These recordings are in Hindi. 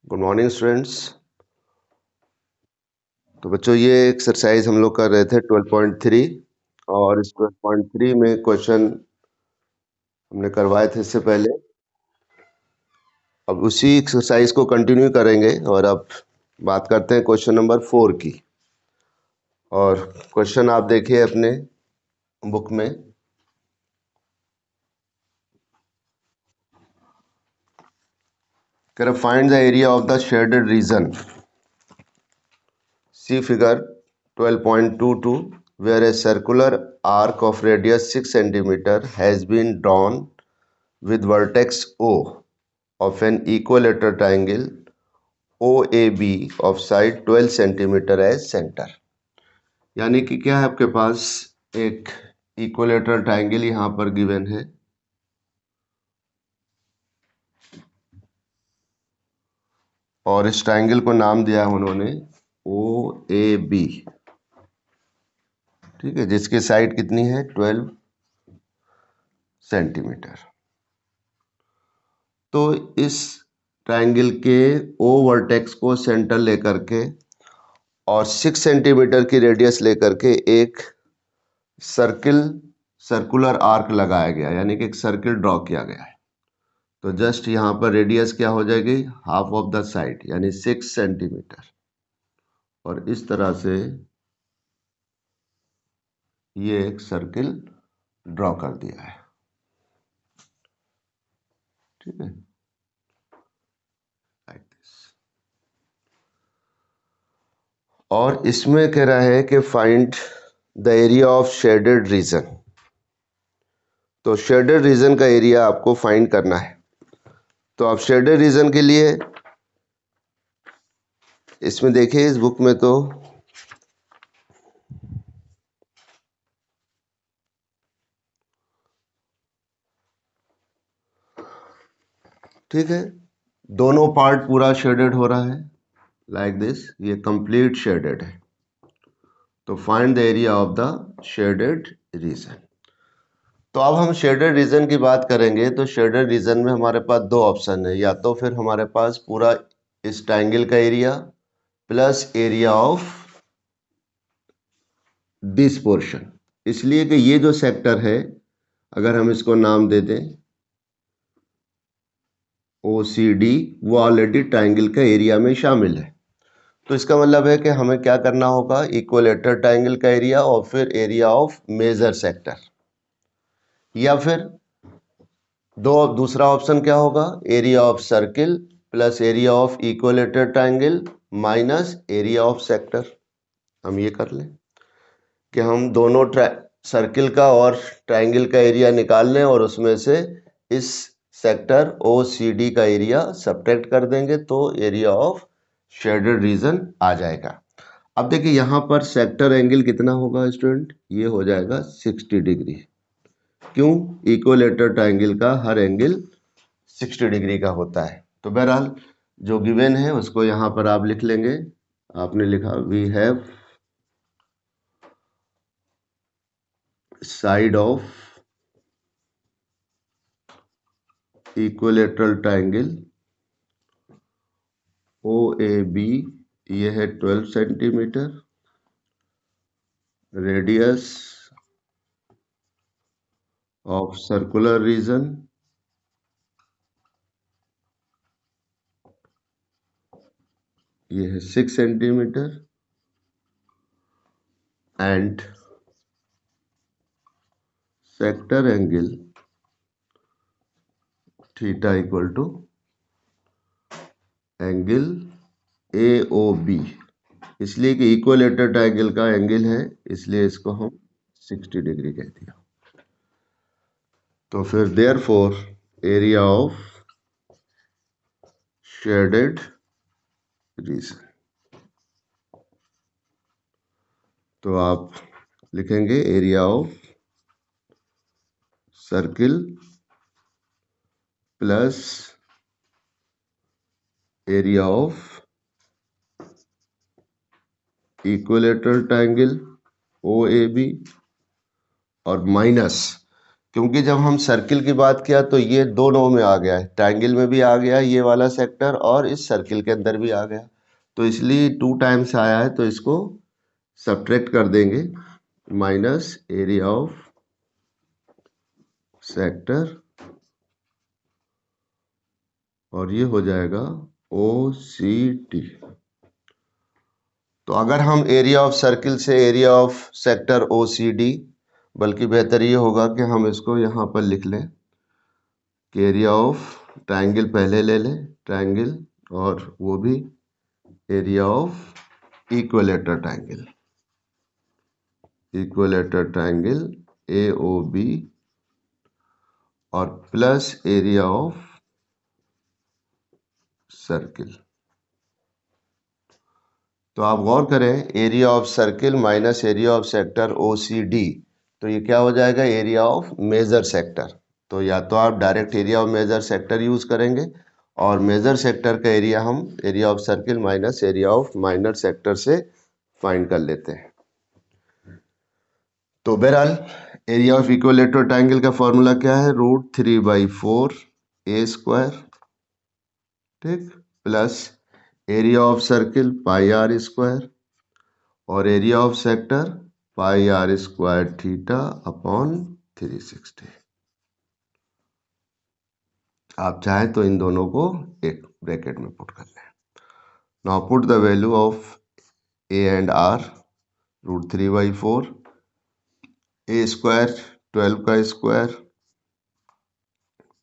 Good morning students. तो बच्चों ये एक्सरसाइज हम लोग कर रहे थे 12.3 और इस 12.3 में क्वेश्चन हमने करवाए थे इससे पहले। अब उसी एक्सरसाइज को कंटिन्यू करेंगे और अब बात करते हैं क्वेश्चन नंबर 4 की। और क्वेश्चन आप देखिए अपने बुक में। कह रहा find the area of the shaded region. See figure 12.22 where a circular arc of radius 6 cm has been drawn with vertex O of an equilateral triangle OAB of side 12 cm as center। यानी कि क्या है, आपके पास एक इक्विलेटरल ट्राइंगल यहाँ पर गिवन है और इस ट्राइंगल को नाम दिया है उन्होंने OAB, ठीक है, जिसकी साइड कितनी है 12 सेंटीमीटर। तो इस ट्राइंगल के ओ वर्टेक्स को सेंटर लेकर के और 6 सेंटीमीटर की रेडियस लेकर के एक सर्कुलर आर्क लगाया गया, यानी कि एक सर्किल ड्रॉ किया गया है। तो जस्ट यहाँ पर रेडियस क्या हो जाएगी, हाफ ऑफ द साइड यानी 6 सेंटीमीटर। और इस तरह से ये एक सर्किल ड्रॉ कर दिया है, ठीक है, लाइक दिस। और इसमें कह रहा है कि find the area of shaded region. तो शेडेड रीजन का एरिया आपको फाइंड करना है। तो आप शेडेड रीजन के लिए इसमें देखिए, इस बुक में तो ठीक है, दोनों पार्ट पूरा शेडेड हो रहा है लाइक दिस, ये कंप्लीट शेडेड है। तो find the area of the shaded region. तो अब हम शेडेड रीजन की बात करेंगे। तो शेडेड रीजन में हमारे पास दो ऑप्शन है, या तो फिर हमारे पास पूरा इस ट्राइंगल का area plus area of this portion. इसलिए कि ये जो सेक्टर है, अगर हम इसको नाम दे दें OCD, वो ऑलरेडी ट्राइंगल का एरिया में शामिल है। तो इसका मतलब है कि हमें क्या करना होगा, इक्विलेटरल ट्राइंगल का एरिया और फिर एरिया ऑफ मेजर सेक्टर, या फिर दूसरा ऑप्शन क्या होगा, area of circle plus area of equilateral triangle minus area of sector. हम ये कर लें कि हम दोनों सर्किल का और ट्राइंगल का एरिया निकाल लें और उसमें से इस सेक्टर OCD का एरिया सब्ट्रैक्ट कर देंगे, तो एरिया ऑफ शेडेड रीजन आ जाएगा। अब देखिए यहाँ पर सेक्टर एंगल कितना होगा स्टूडेंट, ये हो जाएगा 60 डिग्री। क्यों, इक्विलेटरल ट्राइंगल का हर एंगल 60 डिग्री का होता है। तो बहरहाल जो गिवन है उसको यहाँ पर आप लिख लेंगे। आपने लिखा we have side of equilateral triangle OAB, ये है 12 centimetre, radius of circular region ये है 6 centimetre and sector angle theta equal to angle AOB। इसलिए कि इक्विलेटरल ट्राइंगल का एंगल है, इसलिए इसको हम 60 डिग्री कह दिया। तो फिर therefore area of shaded region, तो आप लिखेंगे area of circle plus area of equilateral triangle OAB और माइनस, क्योंकि जब हम सर्किल की बात किया तो ये दोनों में आ गया है, ट्रायंगल में भी आ गया ये वाला सेक्टर और इस सर्किल के अंदर भी आ गया, तो इसलिए 2 टाइम्स आया है, तो इसको सब्ट्रैक्ट कर देंगे, माइनस एरिया ऑफ सेक्टर, और ये हो जाएगा OCT। तो अगर हम एरिया ऑफ सर्किल से एरिया ऑफ सेक्टर OCD, बल्कि बेहतर ये होगा कि हम इसको यहाँ पर लिख लें कि एरिया ऑफ ट्रायंगल पहले ले लें, ट्रायंगल, और वो भी area of equilateral triangle, equilateral triangle AOB, और प्लस एरिया ऑफ सर्किल। तो आप गौर करें, area of circle minus area of sector OCD, तो ये क्या हो जाएगा, एरिया ऑफ मेजर सेक्टर। तो या तो आप direct area of major sector use करेंगे, और मेजर सेक्टर का एरिया हम area of circle minus area of minor sector से फाइंड कर लेते हैं। तो बहरहाल एरिया ऑफ इक्विलेटरल ट्रायंगल का फॉर्मूला क्या है, √3/4 A², ठीक, plus area of circle πr², और एरिया ऑफ सेक्टर πr²θ/360। आप चाहें तो इन दोनों को एक ब्रैकेट में पुट कर लें। Now put the value of A and R, √3/4 A², 12 का स्क्वायर,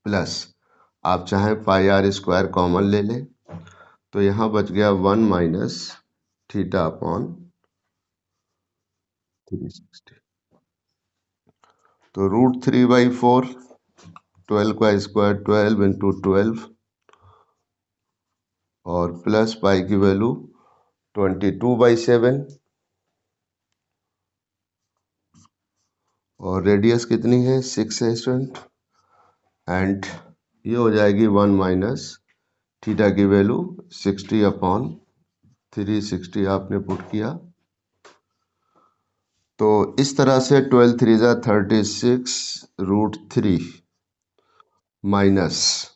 प्लस आप चाहें πr² कॉमन ले लें, तो यहाँ बच गया 1 माइनस θ/360। तो √3/4, 12 का स्क्वायर 12 × 12, और प्लस पाई की वैल्यू 22/7, और रेडियस कितनी है 6 है स्टूडेंट, एंड ये हो जाएगी 1 माइनस थीटा की वैल्यू 60/360 आपने पुट किया। तो इस तरह से 12 3 ज़ा 36 √3 माइनस,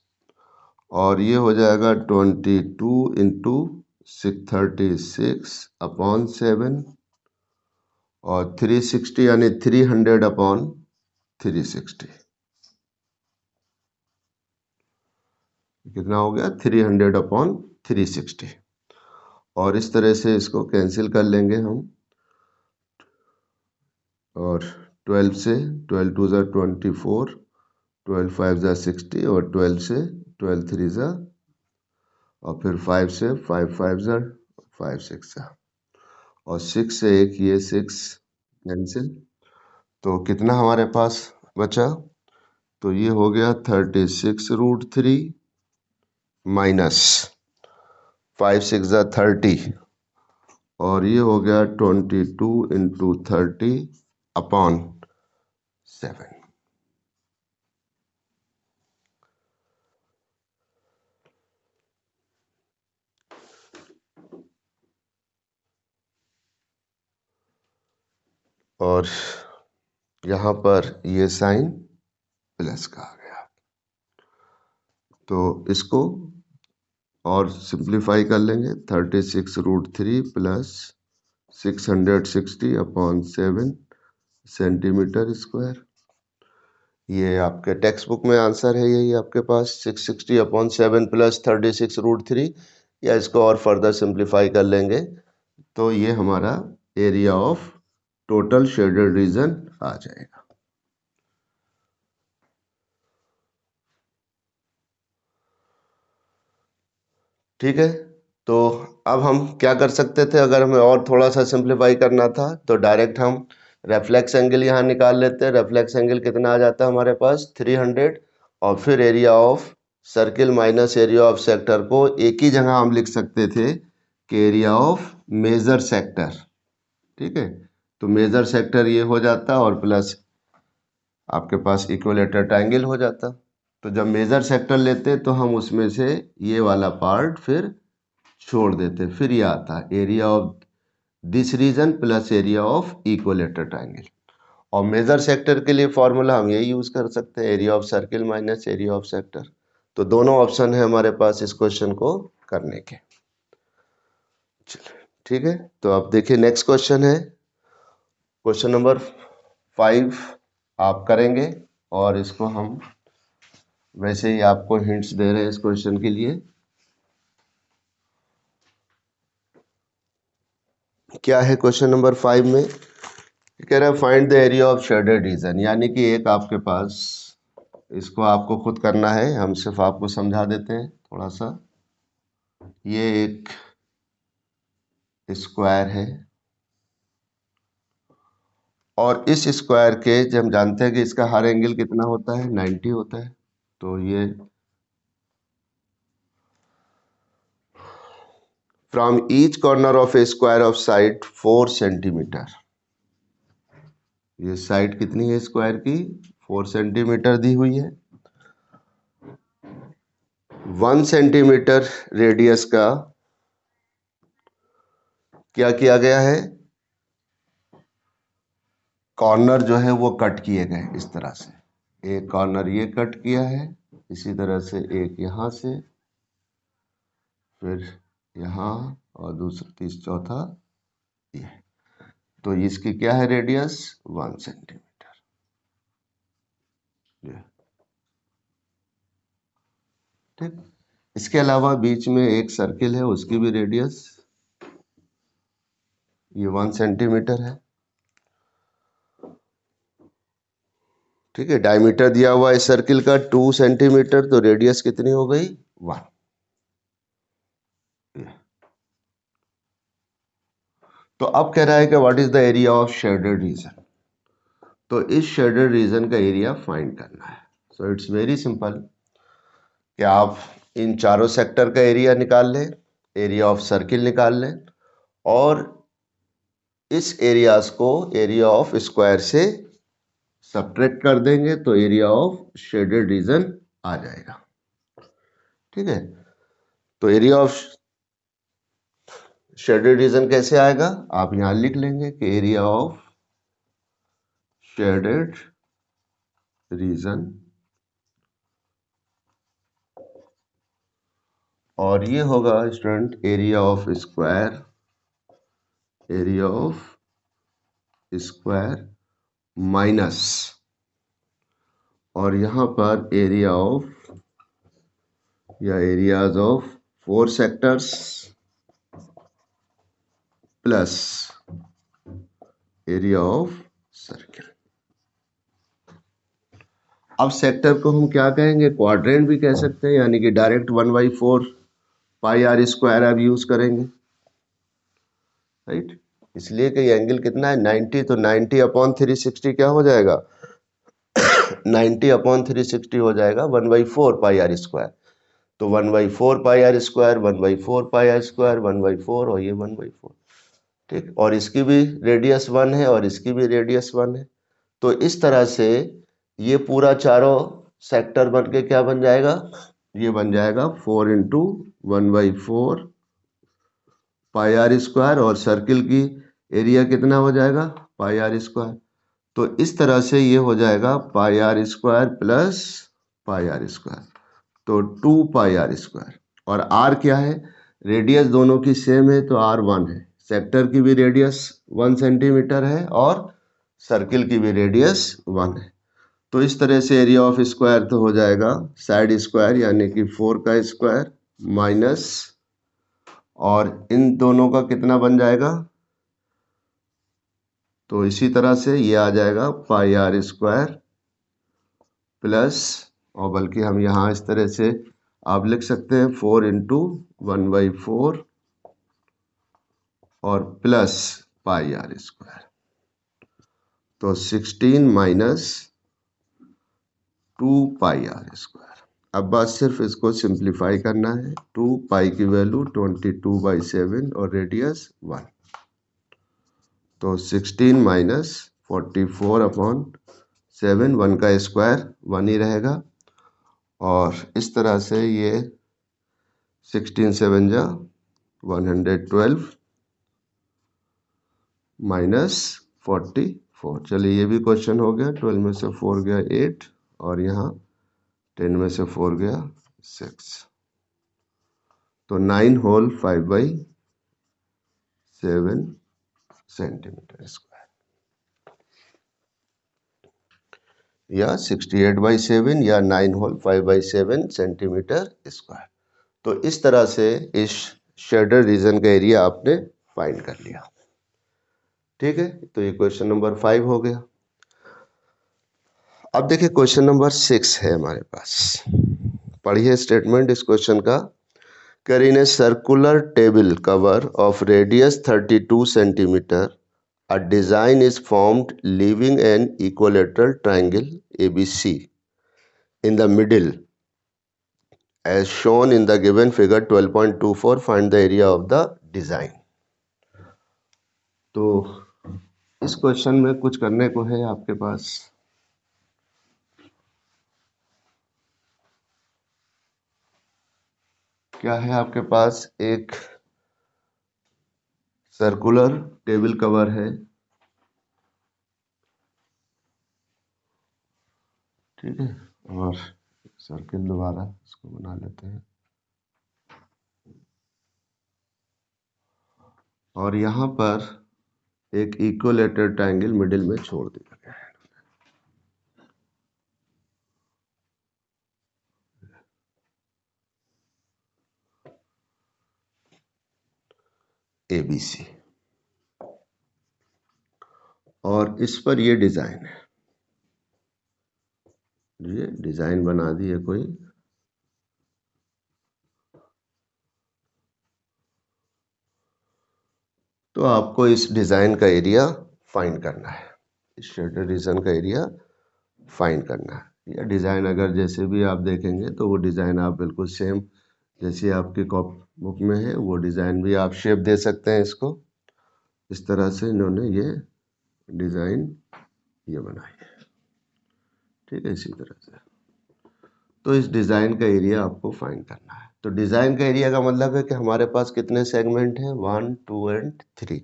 और ये हो जाएगा 22 × 36/7, और 360 यानी 300/360, कितना हो गया 300/360, और इस तरह से इसको कैंसिल कर लेंगे हम, और 12 से 12 2 ज़ा 24, 12 5 ज़ा 60, और 12 से 12 3 ज़ा, और फिर 5 से 5 5 ज़ा 5 6 ज़ा, और 6 से एक ये 6 कैंसिल, तो कितना हमारे पास बचा, तो ये हो गया 36 √3 माइनस 5 6 ज़ा 30, और ये हो गया 22 × 30/7। और यहाँ पर ये साइन प्लस का आ गया, तो इसको और सिंप्लीफाई कर लेंगे, 36 √3 प्लस 660/7 सेंटीमीटर स्क्वायर। ये आपके टेक्स्ट बुक में आंसर है, यही आपके पास 660/7 प्लस 36 √3, या इसको और फर्दर सिंप्लीफाई कर लेंगे तो ये हमारा area of total shaded region आ जाएगा। ठीक है, तो अब हम क्या कर सकते थे, अगर हमें और थोड़ा सा सिंप्लीफाई करना था तो डायरेक्ट हम रेफ्लेक्स एंगल यहाँ निकाल लेते हैं। रेफ्लेक्स एंगल कितना आ जाता है हमारे पास 300, और फिर area of circle minus area of sector को एक ही जगह हम लिख सकते थे कि एरिया ऑफ मेजर सेक्टर। ठीक है, तो मेजर सेक्टर ये हो जाता और प्लस आपके पास इक्विलेटरल ट्रायंगल हो जाता। तो जब मेजर सेक्टर लेते तो हम उसमें से ये वाला पार्ट फिर छोड़ देते, फिर ये आता area of this region plus area of equilateral triangle. और मेजर सेक्टर के लिए फॉर्मूला हम यही यूज़ कर सकते हैं, area of circle minus area of sector. तो दोनों ऑप्शन है हमारे पास इस क्वेश्चन को करने के। चलिए ठीक है, तो अब देखिए नेक्स्ट क्वेश्चन है क्वेश्चन नंबर 5 आप करेंगे, और इसको हम वैसे ही आपको हिंट्स दे रहे हैं इस क्वेश्चन के लिए। क्या है क्वेश्चन नंबर 5 में, कह रहा है find the area of shaded region, यानी कि एक आपके पास, इसको आपको खुद करना है, हम सिर्फ आपको समझा देते हैं थोड़ा सा। ये एक स्क्वायर है, और इस स्क्वायर के जब हम जानते हैं कि इसका हर एंगल कितना होता है, 90 होता है। तो ये from each corner of A square of side 4 centimetre, ये साइड कितनी है स्क्वायर की, 4 सेंटीमीटर दी हुई है। 1 सेंटीमीटर रेडियस का क्या किया गया है, कॉर्नर जो है वो कट किए गए इस तरह से, एक कॉर्नर ये कट किया है, इसी तरह से एक यहाँ से, फिर यहाँ, और दूसरा तीसरा चौथा ये। तो इसकी क्या है रेडियस, 1 सेंटीमीटर। ठीक, इसके अलावा बीच में एक सर्किल है, उसकी भी रेडियस ये 1 सेंटीमीटर है। ठीक है, डायमीटर दिया हुआ है सर्किल का 2 सेंटीमीटर, तो रेडियस कितनी हो गई, 1। तो अब कह रहा है कि what is the area of shaded region, तो इस शेडेड रीजन का एरिया फाइंड करना है। सो इट्स वेरी सिंपल कि आप इन चारों सेक्टर का एरिया निकाल लें, एरिया ऑफ सर्किल निकाल लें, और इस एरियाज को एरिया ऑफ स्क्वायर से सब्ट्रैक्ट कर देंगे, तो एरिया ऑफ शेडेड रीजन आ जाएगा। ठीक है, तो एरिया ऑफ शेडेड रीजन कैसे आएगा, आप यहां लिख लेंगे कि एरिया ऑफ शेडेड रीजन, और ये होगा student area of square, area of square minus, और यहां पर एरिया ऑफ या areas of 4 sectors plus area of circle. अब सेक्टर को हम क्या कहेंगे, क्वाड्रेंट भी कह सकते हैं, यानी कि डायरेक्ट 1/4 पाई आर स्क्वायर आप यूज करेंगे, राइट। इसलिए कि एंगल कितना है 90, तो 90 अपॉन 360 क्या हो जाएगा 90 अपॉन 360 हो जाएगा 1/4 पाई आर स्क्वायर। तो 1/4 pi r square, 1/4 pi r square, 1/4, और ये 1/4। ठीक, और इसकी भी रेडियस 1 है, और इसकी भी रेडियस 1 है। तो इस तरह से ये पूरा चारों सेक्टर बन के क्या बन जाएगा, ये बन जाएगा 4 इंटू 1/4 पाई आर स्क्वायर, और सर्किल की एरिया कितना हो जाएगा पाई आर स्क्वायर। तो इस तरह से ये हो जाएगा pi r square plus pi r square, तो 2 पाई आर स्क्वायर। और आर क्या है, रेडियस दोनों की सेम है, तो आर 1 है। सेक्टर की भी रेडियस 1 सेंटीमीटर है, और सर्किल की भी रेडियस 1 है। तो इस तरह से एरिया ऑफ स्क्वायर तो हो जाएगा साइड स्क्वायर, यानी कि 4 का स्क्वायर माइनस, और इन दोनों का कितना बन जाएगा, तो इसी तरह से ये आ जाएगा पाई आर स्क्वायर प्लस, और बल्कि हम यहाँ इस तरह से आप लिख सकते हैं 4 इंटू 1/4 और प्लस पाई आर स्क्वायर, तो 16 माइनस 2 पाई आर स्क्वायर। अब बात सिर्फ इसको सिंप्लीफाई करना है, 2 पाई की वैल्यू 22/7 और रेडियस 1, तो 16 माइनस 44 अपॉन 7, 1 का स्क्वायर 1 ही रहेगा, और इस तरह से ये 16 7 जा 112 माइनस 44, 4। चलिए ये भी क्वेश्चन हो गया। 12 में से 4 गया 8 और यहाँ 10 में से 4 गया 6। तो 9 होल 5/7 सेंटीमीटर स्क्वायर या 68/7 या 9 होल 5/7 सेंटीमीटर स्क्वायर। तो इस तरह से इस शेडेड रीजन का एरिया आपने फाइंड कर लिया। ठीक है, तो ये क्वेश्चन नंबर 5 हो गया। अब देखिए क्वेश्चन नंबर 6 है हमारे पास। पढ़िए स्टेटमेंट इस क्वेश्चन का। In a circular table cover of radius 32 centimetre a design is formed leaving an equilateral triangle ABC in the middle as shown in the given figure 12.24. Find the area of the design. तो इस क्वेश्चन में कुछ करने को है आपके पास। क्या है आपके पास? एक सर्कुलर टेबल कवर है, ठीक है, और सर्किल दोबारा इसको बना लेते हैं और यहाँ पर एक इक्विलेटरल ट्रायंगल मिडिल में छोड़ दिया गया है। ABC और इस पर ये डिजाइन है, ये डिजाइन बना दी है कोई। तो आपको इस डिजाइन का एरिया फाइंड करना है, इस शेडेड रीजन का एरिया फाइंड करना है। या डिजाइन अगर जैसे भी आप देखेंगे तो वो डिजाइन आप बिल्कुल सेम जैसे आपके कॉपी बुक में है वो डिजाइन भी आप शेप दे सकते हैं। इसको इस तरह से इन्होंने ये डिजाइन ये बनाई है, ठीक है, इसी तरह से। तो इस डिजाइन का एरिया आपको फाइंड करना है। तो डिजाइन का एरिया का मतलब है कि हमारे पास कितने सेगमेंट हैं? 1, 2 एंड 3।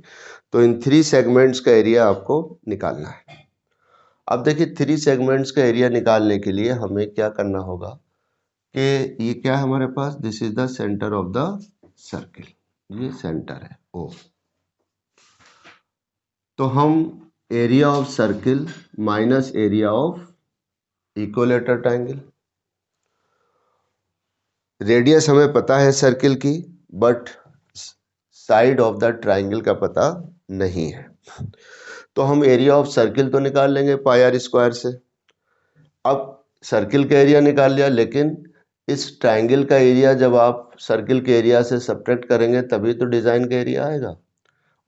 तो इन 3 सेगमेंट्स का एरिया आपको निकालना है। अब देखिए 3 सेगमेंट्स का एरिया निकालने के लिए हमें क्या करना होगा कि ये क्या है हमारे पास? This is the centre of the circle, ये सेंटर है O। तो हम area of circle minus area of equilateral triangle, radius हमें पता है सर्किल की, but side of the triangle का पता नहीं है। तो हम एरिया ऑफ सर्किल तो निकाल लेंगे पाई आर स्क्वायर से। अब सर्किल का एरिया निकाल लिया, लेकिन इस ट्रायंगल का एरिया जब आप सर्किल के एरिया से सब्ट्रैक्ट करेंगे तभी तो डिजाइन का एरिया आएगा।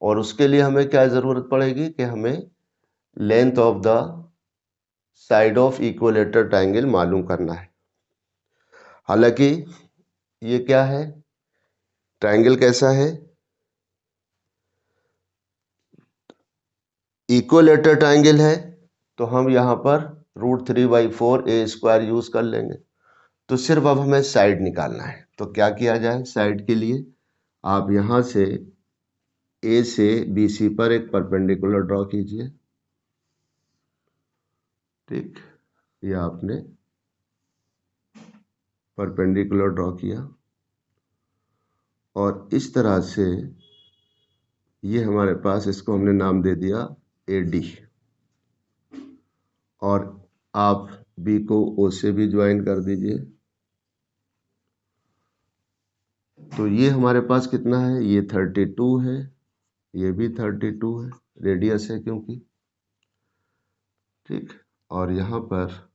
और उसके लिए हमें क्या जरूरत पड़ेगी कि हमें length of the side of equilateral triangle मालूम करना है। हालांकि ये क्या है, ट्रायंगल कैसा है? इक्विलेटरल ट्रायंगल है, तो हम यहाँ पर √3/4 A² यूज कर लेंगे। तो सिर्फ अब हमें साइड निकालना है। तो क्या किया जाए? साइड के लिए आप यहाँ से A से BC पर एक परपेंडिकुलर ड्रॉ कीजिए, ठीक, ये आपने परपेंडिकुलर ड्रॉ किया और इस तरह से ये हमारे पास, इसको हमने नाम दे दिया AD और आप B को O से भी ज्वाइन कर दीजिए। तो ये हमारे पास कितना है? ये 32 है, ये भी 32 है, रेडियस है क्योंकि, ठीक। और यहाँ पर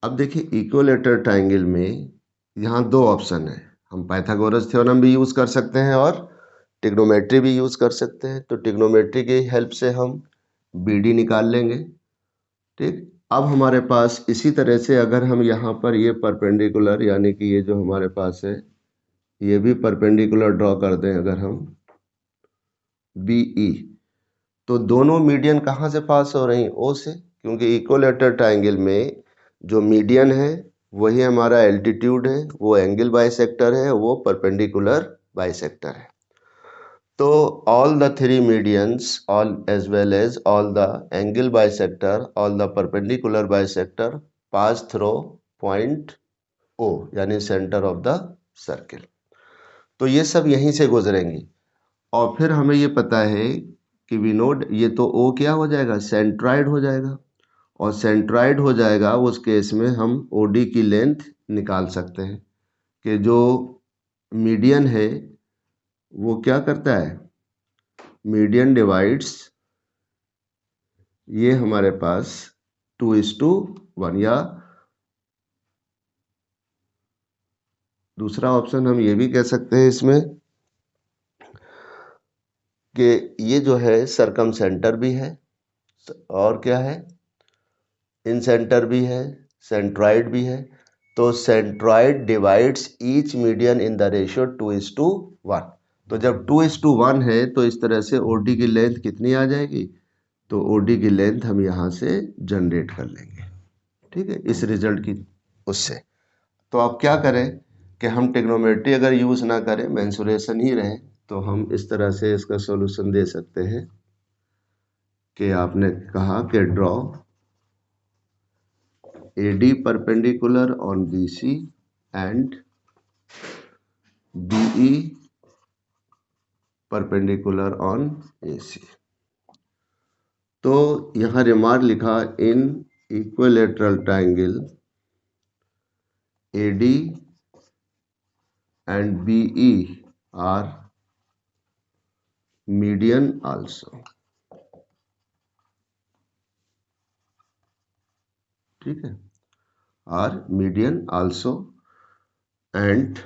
अब देखिए इक्विलेटरल ट्रायंगल में यहाँ 2 ऑप्शन है। हम पाइथागोरस थ्योरम भी यूज कर सकते हैं और ट्रिग्नोमेट्री भी यूज कर सकते हैं। तो ट्रिग्नोमेट्री की हेल्प से हम BD निकाल लेंगे, ठीक। अब हमारे पास इसी तरह से अगर हम यहाँ पर ये परपेंडिकुलर यानी कि ये जो हमारे पास है ये भी परपेंडिकुलर ड्रॉ कर दें अगर हम BE, तो दोनों मीडियन कहाँ से पास हो रही हैं? O से, क्योंकि इक्विलेटरल ट्रायंगल में जो मीडियन है वही हमारा एल्टीट्यूड है, वो एंगल बाइसेक्टर है, वो परपेंडिकुलर बाइसेक्टर है। तो all the three medians, all as well as all the angle bisector, all the perpendicular bisector pass through point O यानी सेंटर ऑफ द सर्किल। तो ये सब यहीं से गुजरेंगी और फिर हमें ये पता है कि वी नोड ये तो O क्या हो जाएगा, सेंट्राइड हो जाएगा, और सेंट्राइड हो जाएगा उस केस में हम OD की लेंथ निकाल सकते हैं कि जो मीडियन है वो क्या करता है, मीडियन डिवाइड्स ये हमारे पास 2:1, या दूसरा ऑप्शन हम ये भी कह सकते हैं इसमें कि ये जो है सरकम सेंटर भी है और क्या है, इन सेंटर भी है, सेंट्राइड भी है। तो centroid divides each median in the ratio 2:1। तो जब 2:1 है तो इस तरह से OD की लेंथ कितनी आ जाएगी, तो OD की लेंथ हम यहाँ से जनरेट कर लेंगे, ठीक है, इस रिजल्ट की उससे। तो आप क्या करें कि हम ट्रिग्नोमेट्री अगर यूज़ ना करें, मेंसुरेशन ही रहे, तो हम इस तरह से इसका सॉल्यूशन दे सकते हैं कि आपने कहा कि draw AD perpendicular on BC and BE perpendicular on AC। तो यहाँ रिमार्क लिखा, इन equilateral triangle AD and BE are median also, ठीक है, are median also and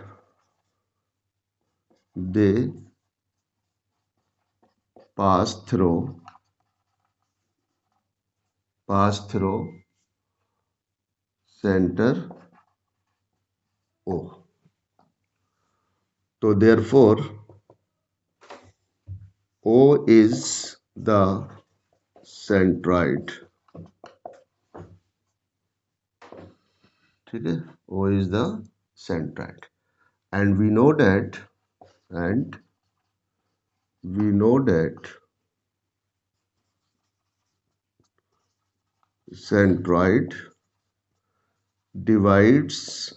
they pass through center O। तो therefore O is the centroid, ठीक है, O is the centroid, and we know that centroid divides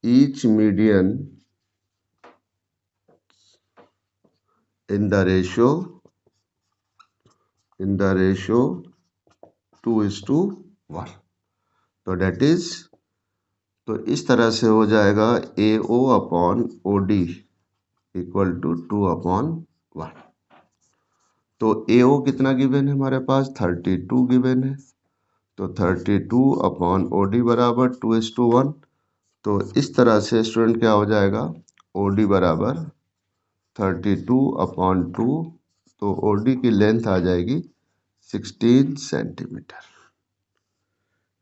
each median in the ratio 2:1। तो डेट इज, तो इस तरह से हो जाएगा AO upon OD equal to 2/1। तो AO कितना गिवन है हमारे पास, 32 गिवन है, तो 32 अपॉन OD बराबर 2:1। तो इस तरह से स्टूडेंट क्या हो जाएगा, OD बराबर 32/2, तो OD की लेंथ आ जाएगी 16 सेंटीमीटर,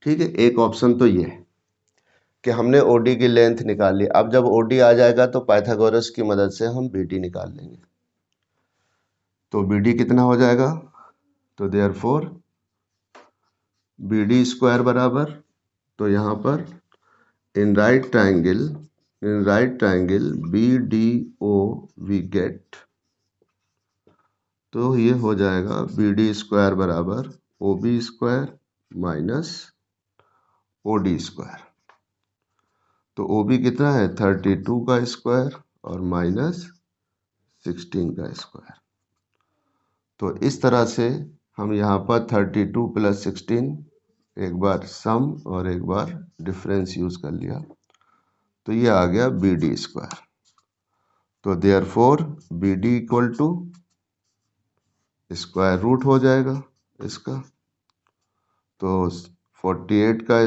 ठीक है। एक ऑप्शन तो ये है कि हमने OD की लेंथ निकाल ली। अब जब OD आ जाएगा तो पाइथागोरस की मदद से हम BD निकाल लेंगे। तो BD कितना हो जाएगा, तो देयरफॉर BD स्क्वायर बराबर, तो यहाँ पर in right triangle BDO we get, तो ये हो जाएगा BD स्क्वायर बराबर OB square minus OD square. तो OB कितना है, 32 का स्क्वायर और माइनस 16 का स्क्वायर। तो इस तरह से हम यहाँ पर 32 + 16 एक बार सम और एक बार डिफरेंस यूज़ कर लिया, तो ये आ गया BD स्क्वायर। तो therefore BD equal to square root हो जाएगा इसका, तो 48 का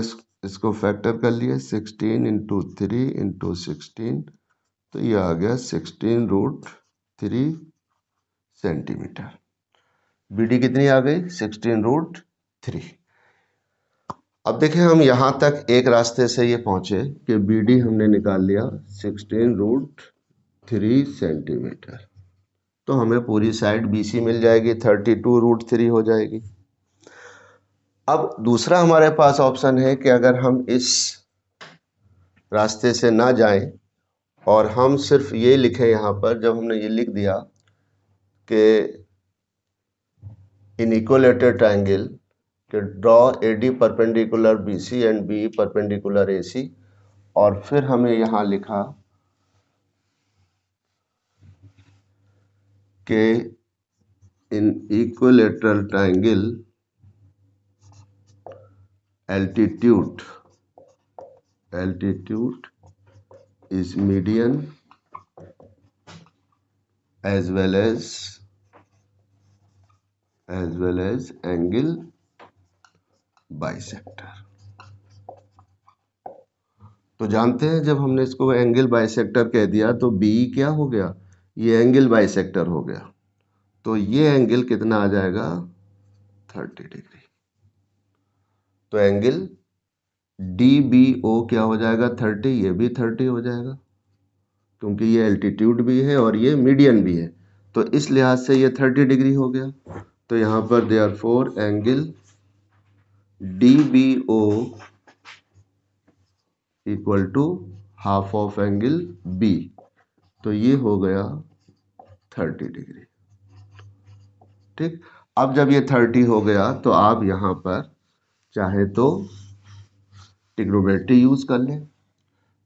इसको फैक्टर कर लिए, 16 × 3 × 16, तो ये आ गया 16√3 सेंटीमीटर। BD कितनी आ गई, 16√3। अब देखिए हम यहाँ तक एक रास्ते से ये पहुँचे कि BD हमने निकाल लिया 16√3 सेंटीमीटर, तो हमें पूरी साइड BC मिल जाएगी, 32√3 हो जाएगी। अब दूसरा हमारे पास ऑप्शन है कि अगर हम इस रास्ते से ना जाएं और हम सिर्फ ये लिखें यहाँ पर, जब हमने ये लिख दिया कि इन इक्विलेटरल ट्रायंगल कि draw AD perpendicular BC and BE perpendicular AC, और फिर हमें यहाँ लिखा कि इन equilateral triangle altitude is median as well as angle bisector। तो जानते हैं जब हमने इसको एंगल बाइसेक्टर कह दिया तो BE क्या हो गया, ये एंगल बाइसेक्टर हो गया। तो ये एंगल कितना आ जाएगा, 30 डिग्री। तो एंगल DBO क्या हो जाएगा, 30, ये भी 30 हो जाएगा क्योंकि ये एल्टीट्यूड भी है और ये मीडियन भी है, तो इस लिहाज से ये 30 डिग्री हो गया। तो यहाँ पर therefore angle DBO equal to half of angle B, तो ये हो गया 30 डिग्री। ठीक, अब जब ये 30 हो गया तो आप यहाँ पर चाहे तो ट्रिग्नोमेट्री यूज कर लें।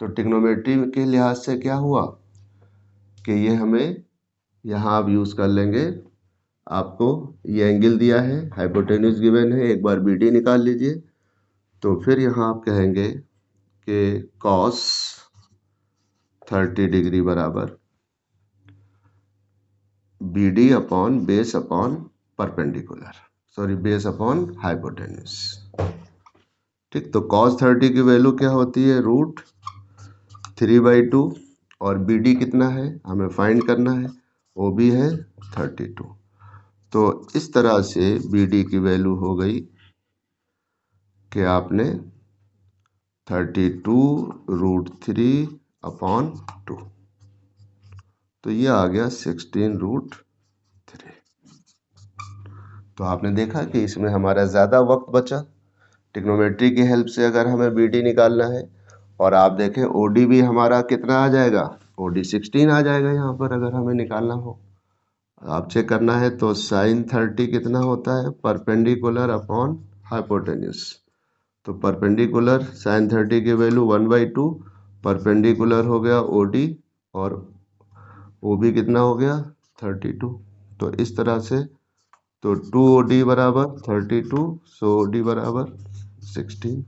तो ट्रिग्नोमेट्री के लिहाज से क्या हुआ कि ये हमें यहाँ आप यूज कर लेंगे। आपको ये एंगल दिया है, हाइपोटेन्यूज गिवन है, एक बार BD निकाल लीजिए। तो फिर यहाँ आप कहेंगे कि कॉस 30 डिग्री बराबर BD upon base upon perpendicular, sorry base upon hypotenuse. ठीक, तो कॉस 30 की वैल्यू क्या होती है, √3/2, और BD कितना है हमें फाइंड करना है, वो भी है 32। तो इस तरह से BD की वैल्यू हो गई कि आपने 32√3/2, तो ये आ गया 16√3। तो आपने देखा कि इसमें हमारा ज़्यादा वक्त बचा। ट्रिग्नोमेट्री की हेल्प से अगर हमें BD निकालना है, और आप देखें OD भी हमारा कितना आ जाएगा, OD 16 आ जाएगा यहाँ पर अगर हमें निकालना हो। आप चेक करना है तो sin 30 कितना होता है, परपेंडिकुलर अपॉन हाइपोटेन्यूज। तो परपेंडिकुलर sin 30 की वैल्यू 1/2, परपेंडिकुलर हो गया OD, और OB कितना हो गया 32। तो इस तरह से तो 2OD बराबर 32, सो OD बराबर 16।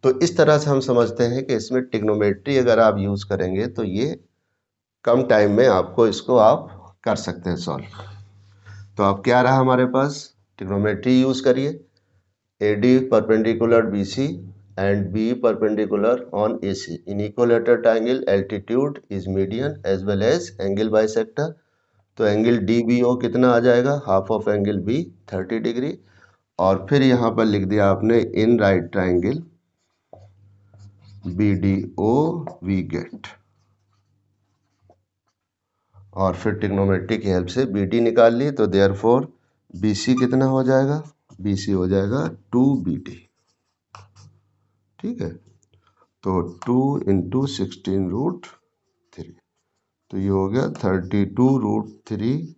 तो इस तरह से हम समझते हैं कि इसमें ट्रिग्नोमेट्री अगर आप यूज करेंगे तो ये कम टाइम में आपको इसको आप कर सकते हैं सॉल्व। तो अब क्या रहा हमारे पास, ट्रिग्नोमेट्री यूज करिए, AD perpendicular BC and BE perpendicular on AC in equilateral triangle altitude is median as well as angle bisector। तो एंगल DBO कितना आ जाएगा, half of angle B 30 degree, और फिर यहाँ पर लिख दिया आपने in right triangle BDO we get, और फिर ट्रिग्नोमेट्री की हेल्प से BD निकाल ली। तो देयरफॉर BC कितना हो जाएगा, BC हो जाएगा 2BD। ठीक है, तो 2 × 16√3, तो ये हो गया 32√3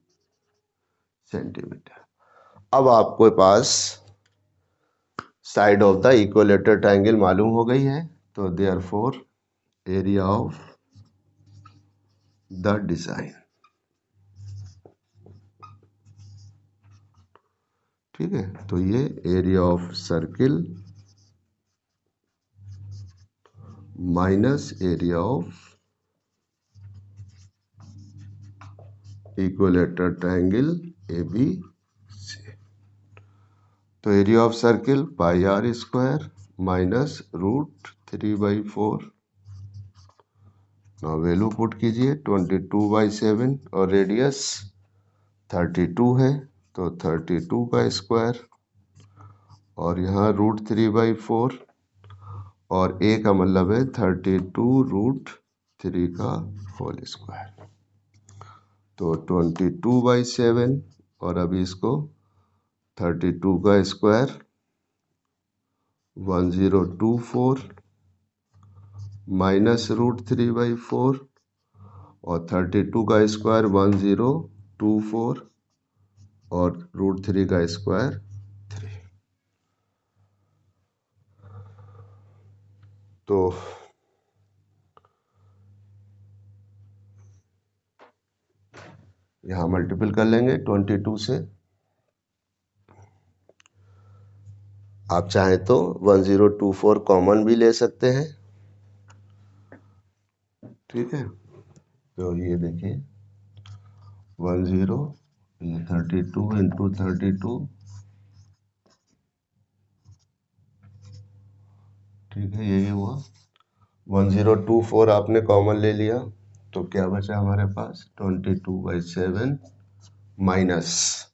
सेंटीमीटर। अब आपके पास side of the equilateral triangle मालूम हो गई है, तो therefore area of the design. ठीक है, तो ये area of circle minus area of equilateral triangle ABC। तो area of circle πr² minus √3/4। ना वैल्यू पुट कीजिए 22/7, और रेडियस 32 है तो 32 का स्क्वायर, और यहाँ √3/4, और ए का मतलब है 32√3 का होल स्क्वायर, तो 22/7, और अभी इसको 32 का स्क्वायर 1024, -√3/4 और 32 का स्क्वायर 1024 और √3 का स्क्वायर 3। तो यहाँ मल्टीपल कर लेंगे 22 से। आप चाहें तो 1024 कॉमन भी ले सकते हैं, ठीक है। तो ये देखिए 10, ये 32 इंटू 32, ठीक है, यही हुआ। 1024 आपने कॉमन ले लिया तो क्या बचा हमारे पास 22/7 माइनस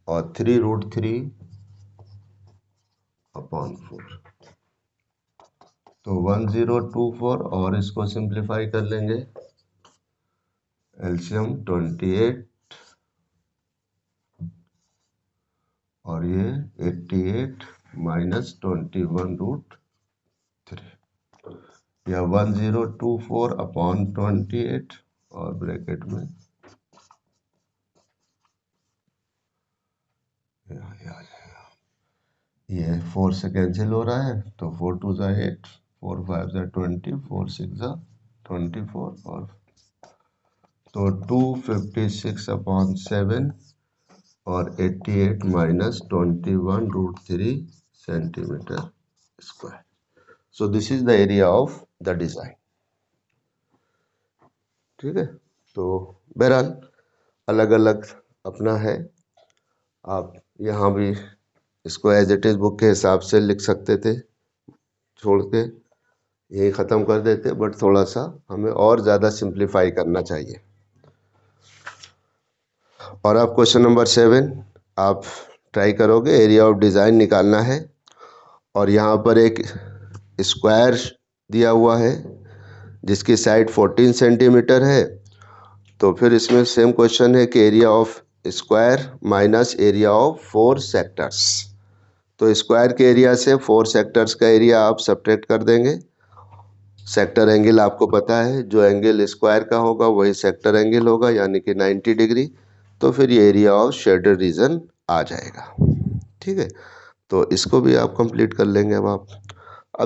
और 3√3/4। तो 1024 और इसको सिंप्लीफाई कर लेंगे, एलसीएम 28 और ये 88 माइनस 21√3, या 1024/28 और ब्रैकेट में ये 4 से कैंसिल हो रहा है तो 4 2 ज़ा 8, 4 5 ज़ा 20, 4 6 ज़ा 24 और तो 256/7 और 88 minus 21√3 centimetre square. So this is the area of the design, ठीक है। तो बहरहाल अलग अलग अपना है, आप यहाँ भी इसको एज इट इज़ बुक के हिसाब से लिख सकते थे, छोड़ के यही ख़त्म कर देते, बट थोड़ा सा हमें और ज़्यादा सिंप्लीफाई करना चाहिए। और आप क्वेश्चन नंबर 7 आप ट्राई करोगे, एरिया ऑफ डिज़ाइन निकालना है और यहाँ पर एक स्क्वायर दिया हुआ है जिसकी साइड 14 सेंटीमीटर है। तो फिर इसमें सेम क्वेश्चन है कि area of square minus area of 4 sectors. तो स्क्वायर के एरिया से 4 सेक्टर्स का एरिया आप सब्ट्रैक्ट कर देंगे। सेक्टर एंगल आपको पता है, जो एंगल स्क्वायर का होगा वही सेक्टर एंगल होगा, यानी कि 90 डिग्री। तो फिर ये एरिया ऑफ शेडेड रीजन आ जाएगा, ठीक है। तो इसको भी आप कंप्लीट कर लेंगे। अब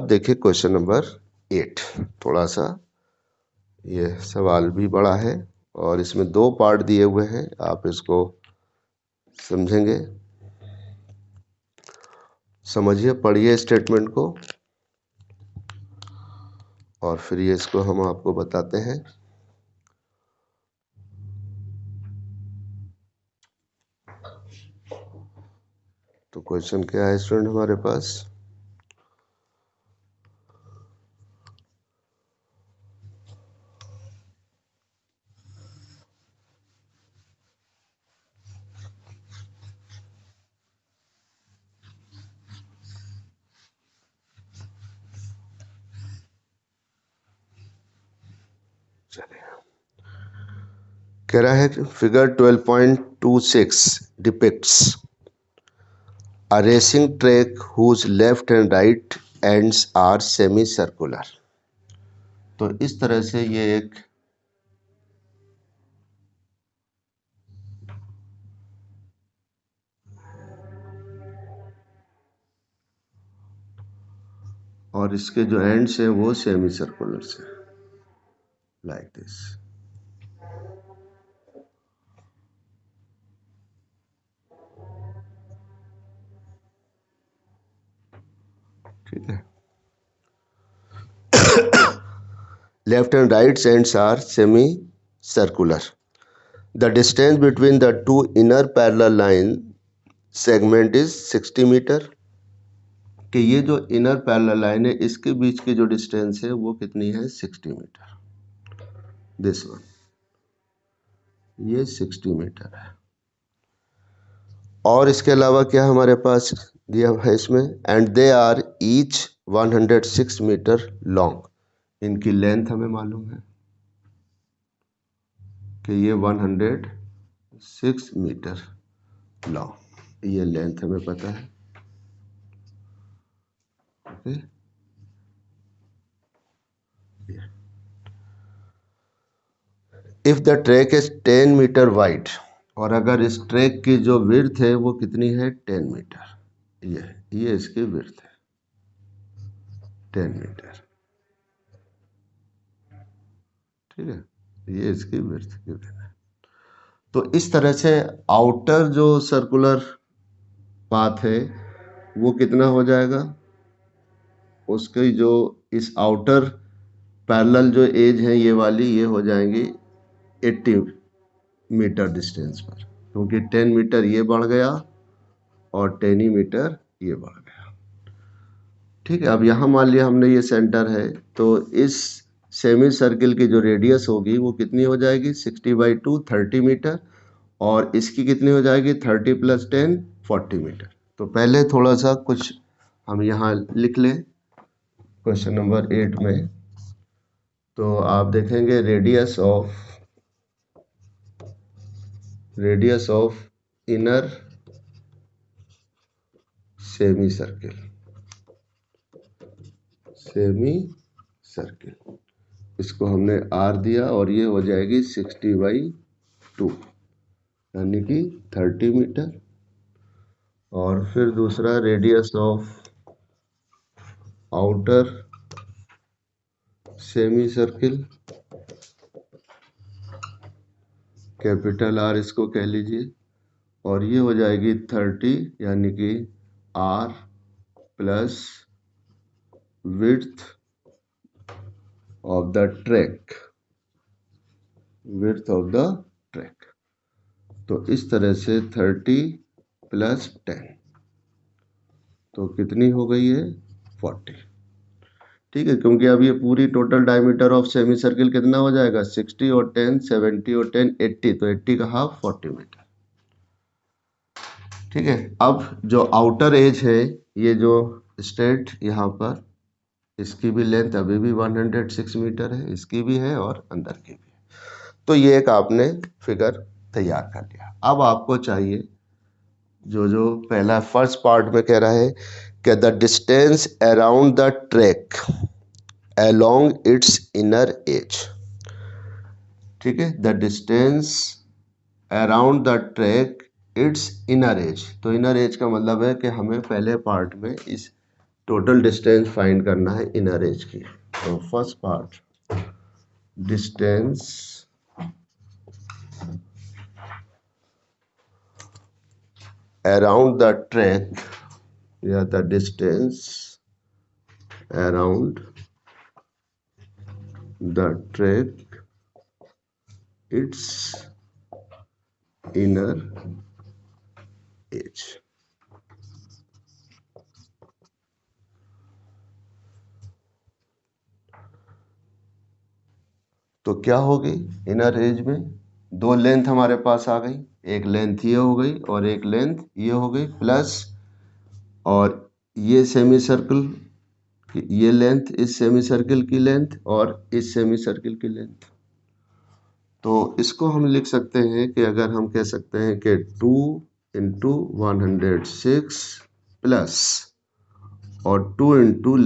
देखिए क्वेश्चन नंबर 8, थोड़ा सा ये सवाल भी बड़ा है और इसमें 2 पार्ट दिए हुए हैं, आप इसको समझेंगे, समझिए, पढ़िए स्टेटमेंट को और फिर ये इसको हम आपको बताते हैं। तो क्वेश्चन क्या है स्टूडेंट हमारे पास, कह रहा है कि figure 12.26 depicts a racing track whose left and right ends are semi circular। तो इस तरह से ये एक और इसके जो एंड्स हैं वो सेमी सर्कुलर से, लाइक दिस, ठीक है। Left and right ends are semi circular. The distance between the two inner parallel line segment is 60 metre. कि ये जो इनर पैरेलल लाइन है इसके बीच की जो डिस्टेंस है वो कितनी है, 60 मीटर। दिस वन, ये 60 मीटर है। और इसके अलावा क्या हमारे पास दिया है इसमें, and they are each 106 metre long. इनकी लेंथ हमें मालूम है कि ये 106 मीटर लॉन्ग, ये लेंथ हमें पता है, okay. If the track is 10 metre wide, और अगर इस ट्रैक की जो विड्थ है वो कितनी है 10 मीटर, ये इसकी विड्थ है 10 मीटर, ठीक है, ये इसकी विड्थ गिवन है। तो इस तरह से आउटर जो सर्कुलर पाथ है वो कितना हो जाएगा, उसकी जो इस आउटर पैरेलल जो एज है ये वाली, ये हो जाएंगी 80 मीटर डिस्टेंस पर, क्योंकि 10 मीटर ये बढ़ गया और 10 मीटर ये बढ़ गया, ठीक है। अब यहाँ मान लिया हमने ये सेंटर है, तो इस सेमी सर्किल की जो रेडियस होगी वो कितनी हो जाएगी 60/2 30 मीटर, और इसकी कितनी हो जाएगी 30 + 10 40 मीटर। तो पहले थोड़ा सा कुछ हम यहाँ लिख लें क्वेश्चन नंबर 8 में। तो आप देखेंगे radius of inner semi circle, इसको हमने R दिया और ये हो जाएगी 60/2 यानी कि 30 मीटर। और फिर दूसरा radius of outer semi circle, capital R इसको कह लीजिए, और ये हो जाएगी 30 यानी कि R plus width of the track, तो इस तरह से 30 + 10, तो कितनी हो गई है 40, ठीक है। क्योंकि अब ये पूरी total diameter of semi circle कितना हो जाएगा 60 और 10 70 और 10 80, तो 80 का हाफ 40 मीटर, ठीक है। अब जो आउटर एज है, ये जो स्ट्रेट यहाँ पर, इसकी भी लेंथ अभी भी 106 मीटर है, इसकी भी है और अंदर की भी है। तो ये एक आपने फिगर तैयार कर लिया। अब आपको चाहिए जो पहला फर्स्ट पार्ट में कह रहा है कि the distance around the track along it's inner as, ठीक है, the distance around the track its inner edge. तो इनर एज का मतलब है कि हमें पहले पार्ट में इस टोटल डिस्टेंस फाइंड करना है इनर एज की। तो first part, distance around the track, या the distance around the track its inner edge. तो क्या होगी इनर एज में, दो लेंथ हमारे पास आ गई, एक लेंथ ये हो गई और एक लेंथ ये हो गई, प्लस और ये सेमी सर्कल ये लेंथ, इस सेमी सर्किल की लेंथ और इस सेमी सर्किल की लेंथ। तो इसको हम लिख सकते हैं कि अगर हम कह सकते हैं कि 2 × 106 प्लस और 2 ×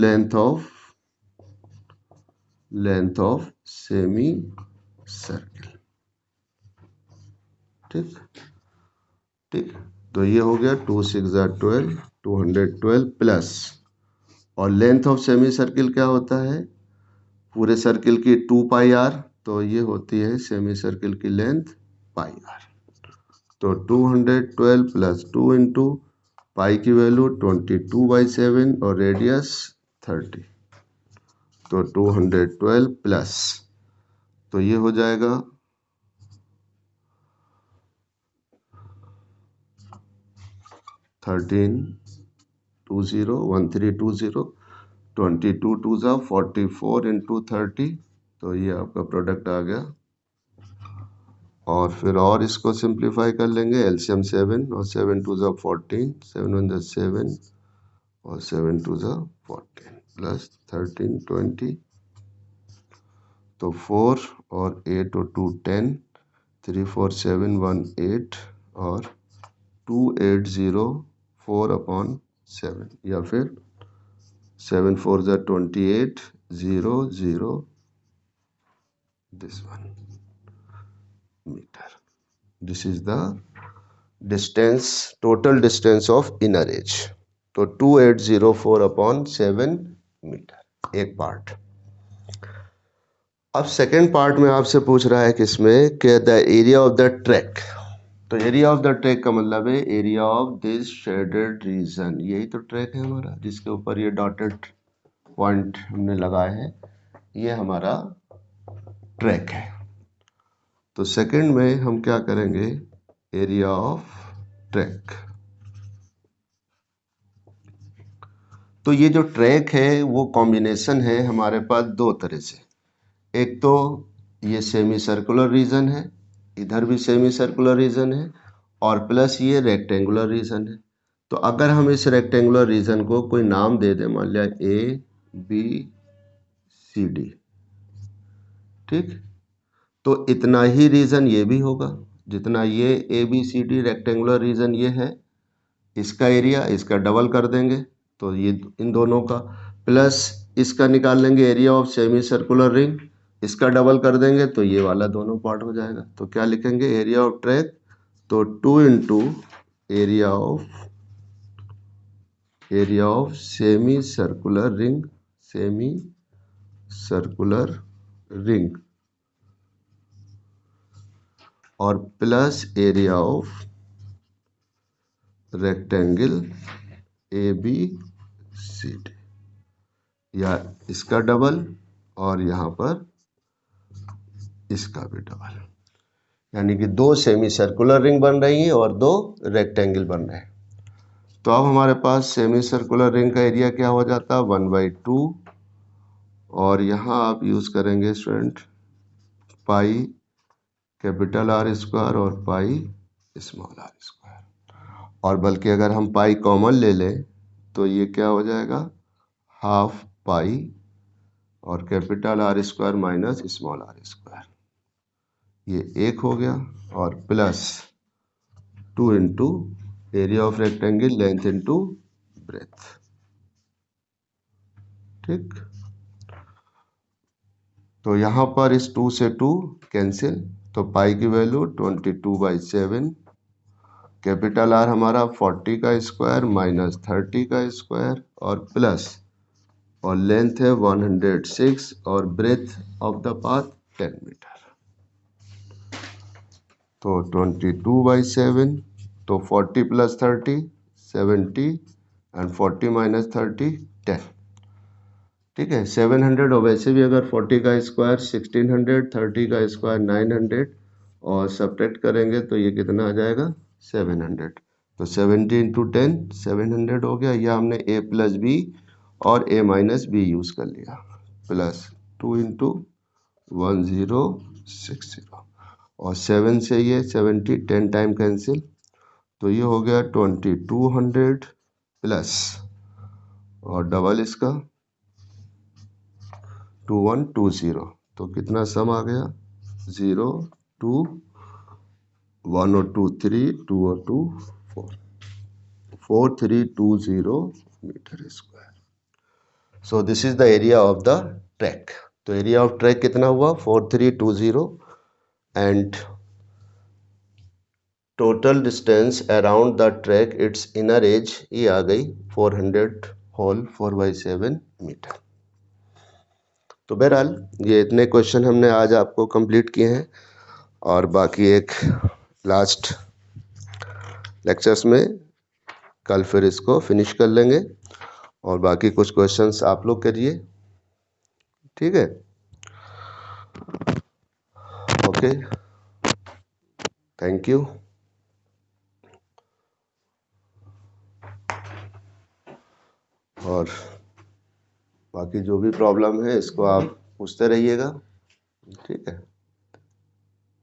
लेंथ ऑफ सेमी सर्किल, ठीक। तो ये हो गया 2 × 6 = 12, 212 प्लस, और लेंथ ऑफ सेमी सर्किल क्या होता है पूरे सर्किल की 2πr, तो ये होती है सेमी सर्किल की लेंथ πr। तो 212 + 2 × पाई की वैल्यू 22/7 और रेडियस 30, तो 212 प्लस, तो ये हो जाएगा 1320 22 2 ज़ा 44 × 30, तो ये आपका प्रोडक्ट आ गया। और फिर और इसको सिंप्लीफाई कर लेंगे, एलसीएम 7 और 7 2 ज़ा 14, 7 1 ज़ा 7 और 7 2 ज़ा 14 प्लस 13 20, तो 4 और 8 और 2 10, 3 4 7 1 8 और 2 8 0 4/7, या फिर 7 4 ज़ा 28 0 0 this one. Metre. This is the distance, total distance of inner edge. तो 2804/7 मीटर एक पार्ट। अब सेकेंड पार्ट में आपसे पूछ रहा है किसमें कि the area of the track. तो एरिया ऑफ द ट्रैक का मतलब है area of this shaded region. यही तो ट्रैक है हमारा जिसके ऊपर ये डॉटेड पॉइंट हमने लगाए हैं, ये हमारा ट्रैक है। तो सेकंड में हम क्या करेंगे, एरिया ऑफ ट्रैक। तो ये जो ट्रैक है वो कॉम्बिनेशन है हमारे पास दो तरह से। एक तो ये सेमी सर्कुलर रीजन है, इधर भी सेमी सर्कुलर रीजन है, और प्लस ये रेक्टेंगुलर रीजन है। तो अगर हम इस रेक्टेंगुलर रीजन को कोई नाम दे दें, मान लिया ABCD, ठीक, तो इतना ही रीजन ये भी होगा। जितना ये ABCD रेक्टेंगुलर रीजन ये है, इसका एरिया इसका डबल कर देंगे तो ये इन दोनों का, प्लस इसका निकाल लेंगे area of semi circular ring, इसका डबल कर देंगे तो ये वाला दोनों पार्ट हो जाएगा। तो क्या लिखेंगे, एरिया ऑफ ट्रैक, तो 2 into area of semi circular ring, semi circular ring, और plus area of rectangle ABCD, या इसका डबल और यहाँ पर इसका भी डबल, यानी कि दो सेमी सर्कुलर रिंग बन रही हैं और दो रेक्टेंगल बन रहे हैं। तो अब हमारे पास सेमी सर्कुलर रिंग का एरिया क्या हो जाता है, 1/2, और यहाँ आप यूज़ करेंगे student pi capital R square और पाई स्मॉल r स्क्वायर, और बल्कि अगर हम पाई कॉमन ले लें तो ये क्या हो जाएगा, हाफ पाई और capital R square minus small r square, ये एक हो गया, और plus 2 into area of rectangle length into breadth, ठीक। तो यहाँ पर इस 2 से 2 कैंसिल, तो पाई की वैल्यू 22/7, कैपिटल R हमारा 40 का स्क्वायर माइनस 30 का स्क्वायर और प्लस, और लेंथ है 106 और breadth of the path 10 metre. तो 22/7, तो 40 प्लस 30 70 एंड 40 माइनस 30 10, ठीक है। 700, और वैसे भी अगर 40 का स्क्वायर 1600, 30 का स्क्वायर 900 और सब्ट्रैक्ट करेंगे तो ये कितना आ जाएगा, 700। तो 70 इंटू 10 700 हो गया, या हमने A प्लस बी और A माइनस बी यूज़ कर लिया, प्लस 2 इंटू 1060, और 7 से ये 70 10 टाइम कैंसिल, तो ये हो गया 2200 प्लस और डबल इसका 2120, तो कितना सम आ गया, 0 2 1 और 2 3 2 और 2 4, 4320 metre square. So this is the area of the track. तो एरिया ऑफ ट्रैक कितना हुआ, 4320, and total distance around the track its inner edge ये आ गई 400 होल 4/7 मीटर। तो बहरहाल ये इतने क्वेश्चन हमने आज आपको कंप्लीट किए हैं, और बाकी एक लास्ट लेक्चर्स में कल फिर इसको फिनिश कर लेंगे, और बाकी कुछ क्वेश्चंस आप लोग करिए, ठीक है। Okay, thank you. और बाकी जो भी प्रॉब्लम है इसको आप पूछते रहिएगा, ठीक है।